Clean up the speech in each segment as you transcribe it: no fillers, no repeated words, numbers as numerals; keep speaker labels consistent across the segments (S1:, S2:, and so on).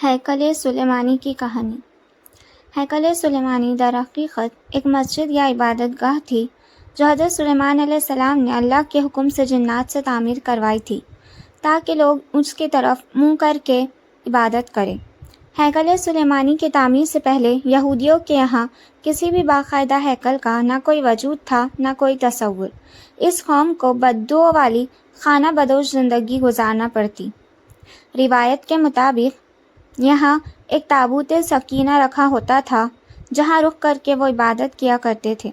S1: ہیکل سلیمانی کی کہانی۔ ہیکل سلیمانی در حقیقت ایک مسجد یا عبادت گاہ تھی جو حضرت سلیمان علیہ السلام نے اللہ کے حکم سے جنات سے تعمیر کروائی تھی تاکہ لوگ اس کی طرف منہ کر کے عبادت کریں۔ ہیکل سلیمانی کی تعمیر سے پہلے یہودیوں کے یہاں کسی بھی باقاعدہ ہیکل کا نہ کوئی وجود تھا نہ کوئی تصور۔ اس قوم کو بددعا والی خانہ بدوش زندگی گزارنا پڑتی۔ روایت کے مطابق یہاں ایک تابوت سکینہ رکھا ہوتا تھا جہاں رخ کر کے وہ عبادت کیا کرتے تھے۔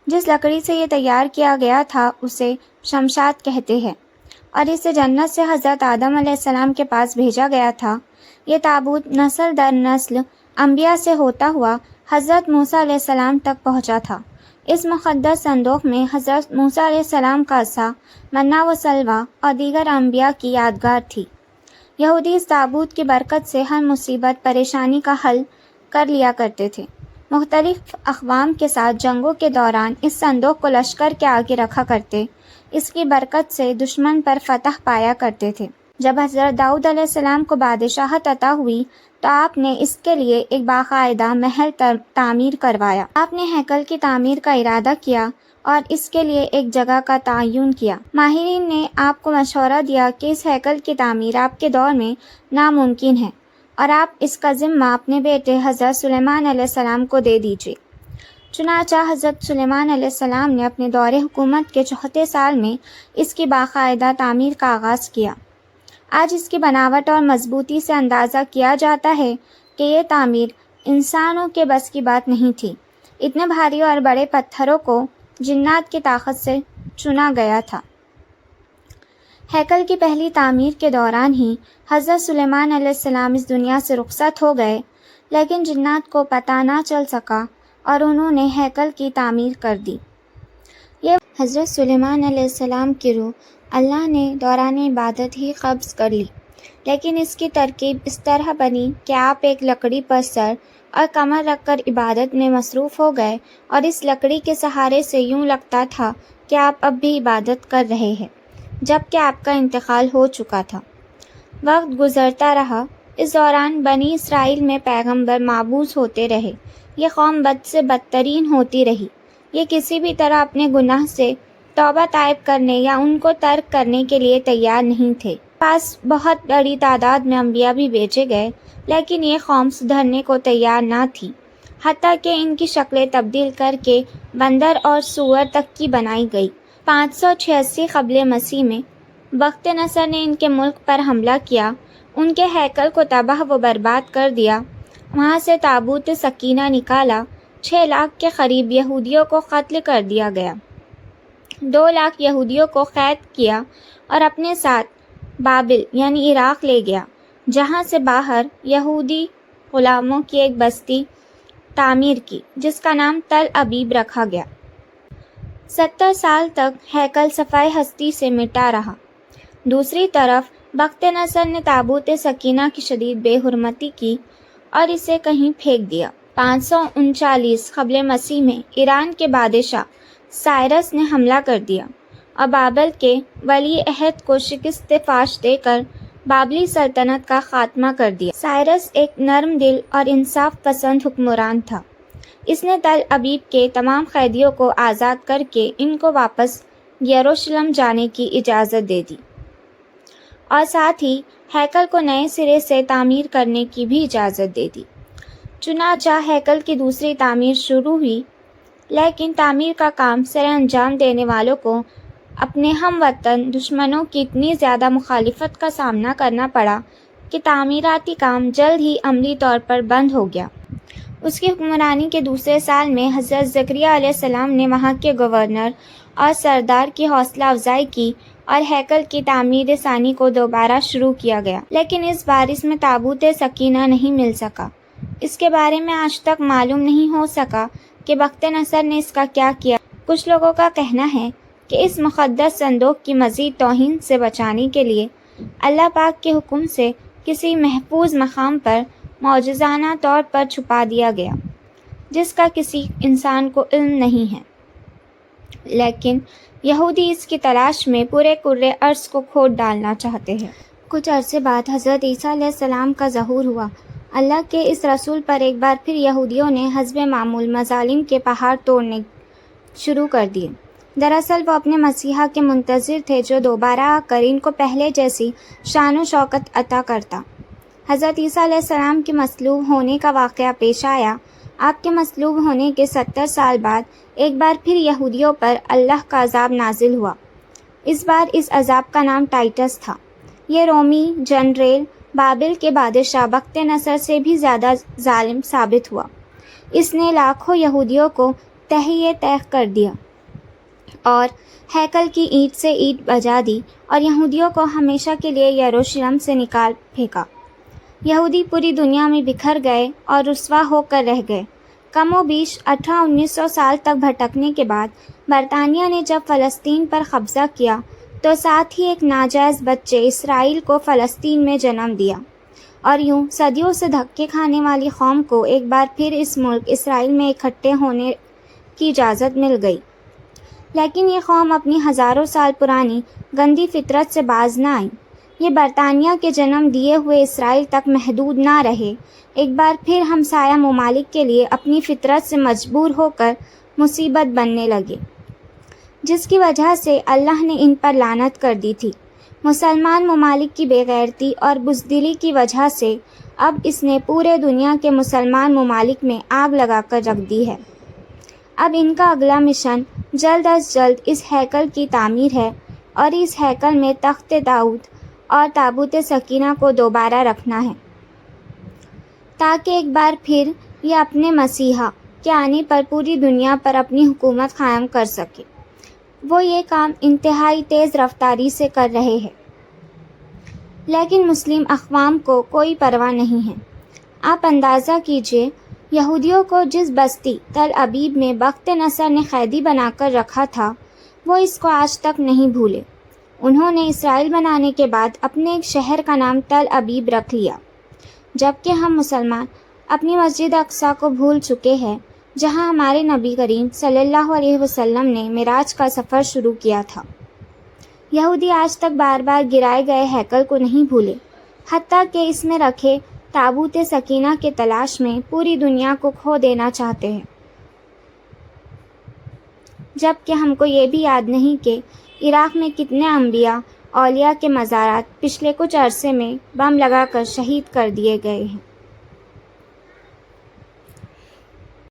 S1: جس لکڑی سے یہ تیار کیا گیا تھا اسے شمشاد کہتے ہیں اور اسے جنت سے حضرت آدم علیہ السلام کے پاس بھیجا گیا تھا۔ یہ تابوت نسل در نسل انبیاء سے ہوتا ہوا حضرت موسیٰ علیہ السلام تک پہنچا تھا۔ اس مقدس صندوق میں حضرت موسیٰ علیہ السلام کا عصا، منہ و سلویٰ اور دیگر انبیاء کی یادگار تھی۔ یہودی اس تابوت کی برکت سے ہر مصیبت پریشانی کا حل کر لیا کرتے تھے۔ مختلف اقوام کے ساتھ جنگوں کے دوران اس صندوق کو لشکر کے آگے رکھا کرتے، اس کی برکت سے دشمن پر فتح پایا کرتے تھے۔ جب حضرت داؤد علیہ السلام کو بادشاہت عطا ہوئی تو آپ نے اس کے لیے ایک باقاعدہ محل تعمیر کروایا۔ آپ نے ہیکل کی تعمیر کا ارادہ کیا اور اس کے لیے ایک جگہ کا تعین کیا۔ ماہرین نے آپ کو مشورہ دیا کہ اس ہیکل کی تعمیر آپ کے دور میں ناممکن ہے اور آپ اس کا ذمہ اپنے بیٹے حضرت سلیمان علیہ السلام کو دے دیجیے۔ چنانچہ حضرت سلیمان علیہ السلام نے اپنے دور حکومت کے 4 سال میں اس کی باقاعدہ تعمیر کا آغاز کیا۔ آج اس کی بناوٹ اور مضبوطی سے اندازہ کیا جاتا ہے کہ یہ تعمیر انسانوں کے بس کی بات نہیں تھی۔ اتنے بھاری اور بڑے پتھروں کو جنات کی طاقت سے چنا گیا تھا۔ ہیکل کی پہلی تعمیر کے دوران ہی حضرت سلیمان علیہ السلام اس دنیا سے رخصت ہو گئے، لیکن جنات کو پتہ نہ چل سکا اور انہوں نے ہیکل کی تعمیر کر دی۔ یہ حضرت سلیمان علیہ السلام کی روح اللہ نے دوران عبادت ہی قبض کر لی، لیکن اس کی ترکیب اس طرح بنی کہ آپ ایک لکڑی پر سر اور کمر رکھ کر عبادت میں مصروف ہو گئے اور اس لکڑی کے سہارے سے یوں لگتا تھا کہ آپ اب بھی عبادت کر رہے ہیں جبکہ آپ کا انتقال ہو چکا تھا۔ وقت گزرتا رہا۔ اس دوران بنی اسرائیل میں پیغمبر معبوس ہوتے رہے۔ یہ قوم بد سے بدترین ہوتی رہی۔ یہ کسی بھی طرح اپنے گناہ سے توبہ طائب کرنے یا ان کو ترک کرنے کے لیے تیار نہیں تھے۔ پاس بہت بڑی تعداد میں انبیاء بھی بھیجے گئے، لیکن یہ قوم سدھرنے کو تیار نہ تھی، حتیٰ کہ ان کی شکلیں تبدیل کر کے بندر اور سور تک کی بنائی گئی۔ 586 قبل مسیح میں بخت نصر نے ان کے ملک پر حملہ کیا، ان کے ہیکل کو تباہ و برباد کر دیا، وہاں سے تابوت سکینہ نکالا، 6 لاکھ کے قریب یہودیوں کو قتل کر دیا گیا، 2 لاکھ یہودیوں کو قید کیا اور اپنے ساتھ بابل یعنی عراق لے گیا، جہاں سے باہر یہودی غلاموں کی ایک بستی تعمیر کی جس کا نام تل ابیب رکھا گیا۔ 70 سال تک ہیکل صفحۂ ہستی سے مٹا رہا۔ دوسری طرف بخت نصر نے تابوت سکینہ کی شدید بے حرمتی کی اور اسے کہیں پھینک دیا۔ 539 قبل مسیح میں ایران کے بادشاہ سائرس نے حملہ کر دیا اور بابل کے ولی عہد کو شکست فاش دے کر بابلی سلطنت کا خاتمہ کر دیا۔ سائرس ایک نرم دل اور انصاف پسند حکمران تھا۔ اس نے تل ابیب کے تمام قیدیوں کو آزاد کر کے ان کو واپس یروشلم جانے کی اجازت دے دی اور ساتھ ہی ہیکل کو نئے سرے سے تعمیر کرنے کی بھی اجازت دے دی۔ چنانچہ ہیکل کی دوسری تعمیر شروع ہوئی، لیکن تعمیر کا کام سر انجام دینے والوں کو اپنے ہم وطن دشمنوں کی اتنی زیادہ مخالفت کا سامنا کرنا پڑا کہ تعمیراتی کام جلد ہی عملی طور پر بند ہو گیا۔ اس کی حکمرانی کے دوسرے سال میں حضرت زکریا علیہ السلام نے وہاں کے گورنر اور سردار کی حوصلہ افزائی کی اور ہیکل کی تعمیر ثانی کو دوبارہ شروع کیا گیا، لیکن اس بار اس میں تابوت سکینہ نہیں مل سکا۔ اس کے بارے میں آج تک معلوم نہیں ہو سکا کہ بخت نصر نے اس کا کیا کیا۔ کچھ لوگوں کا کہنا ہے کہ اس مقدس صندوق کی مزید توہین سے بچانے کے لیے اللہ پاک کے حکم سے کسی محفوظ مقام پر معجزانہ طور پر چھپا دیا گیا، جس کا کسی انسان کو علم نہیں ہے، لیکن یہودی اس کی تلاش میں پورے کرۂ ارض کو کھود ڈالنا چاہتے ہیں۔ کچھ عرصے بعد حضرت عیسیٰ علیہ السلام کا ظہور ہوا۔ اللہ کے اس رسول پر ایک بار پھر یہودیوں نے حسب معمول مظالم کے پہاڑ توڑنے شروع کر دیے۔ دراصل وہ اپنے مسیحا کے منتظر تھے جو دوبارہ آ کر ان کو پہلے جیسی شان و شوکت عطا کرتا۔ حضرت عیسیٰ علیہ السلام کے مصلوب ہونے کا واقعہ پیش آیا۔ آپ کے مصلوب ہونے کے 70 سال بعد ایک بار پھر یہودیوں پر اللہ کا عذاب نازل ہوا۔ اس بار اس عذاب کا نام ٹائٹس تھا۔ یہ رومی جنریل بابل کے بادشاہ بخت نصر سے بھی زیادہ ظالم ثابت ہوا۔ اس نے لاکھوں یہودیوں کو تہہ تیغ کر دیا اور ہیکل کی اینٹ سے اینٹ بجا دی اور یہودیوں کو ہمیشہ کے لیے یروشلم سے نکال پھینکا۔ یہودی پوری دنیا میں بکھر گئے اور رسوا ہو کر رہ گئے۔ کم و بیش 1800-1900 سال تک بھٹکنے کے بعد برطانیہ نے جب فلسطین پر قبضہ کیا تو ساتھ ہی ایک ناجائز بچے اسرائیل کو فلسطین میں جنم دیا، اور یوں صدیوں سے دھکے کھانے والی قوم کو ایک بار پھر اس ملک اسرائیل میں اکٹھے ہونے کی اجازت مل گئی۔ لیکن یہ قوم اپنی ہزاروں سال پرانی گندی فطرت سے باز نہ آئی۔ یہ برطانیہ کے جنم دیے ہوئے اسرائیل تک محدود نہ رہے، ایک بار پھر ہمسایہ ممالک کے لیے اپنی فطرت سے مجبور ہو کر مصیبت بننے لگے، جس کی وجہ سے اللہ نے ان پر لعنت کر دی تھی۔ مسلمان ممالک کی بے غیرتی اور بزدلی کی وجہ سے اب اس نے پورے دنیا کے مسلمان ممالک میں آگ لگا کر رکھ دی ہے۔ اب ان کا اگلا مشن جلد از جلد اس ہیکل کی تعمیر ہے اور اس ہیکل میں تخت داؤد اور تابوت سکینہ کو دوبارہ رکھنا ہے، تاکہ ایک بار پھر یہ اپنے مسیحا کے آنے پر پوری دنیا پر اپنی حکومت قائم کر سکے۔ وہ یہ کام انتہائی تیز رفتاری سے کر رہے ہیں، لیکن مسلم اقوام کو کوئی پرواہ نہیں ہے۔ آپ اندازہ کیجئے، یہودیوں کو جس بستی تل ابیب میں بخت نصر نے قیدی بنا کر رکھا تھا، وہ اس کو آج تک نہیں بھولے۔ انہوں نے اسرائیل بنانے کے بعد اپنے ایک شہر کا نام تل ابیب رکھ لیا، جبکہ ہم مسلمان اپنی مسجد اقصی کو بھول چکے ہیں، جہاں ہمارے نبی کریم صلی اللہ علیہ وسلم نے معراج کا سفر شروع کیا تھا۔ یہودی آج تک بار بار گرائے گئے ہیکل کو نہیں بھولے، حتیٰ کہ اس میں رکھے تابوت سکینہ کے تلاش میں پوری دنیا کو کھو دینا چاہتے ہیں، جبکہ ہم کو یہ بھی یاد نہیں کہ عراق میں کتنے انبیاء اولیاء کے مزارات پچھلے کچھ عرصے میں بم لگا کر شہید کر دیے گئے ہیں۔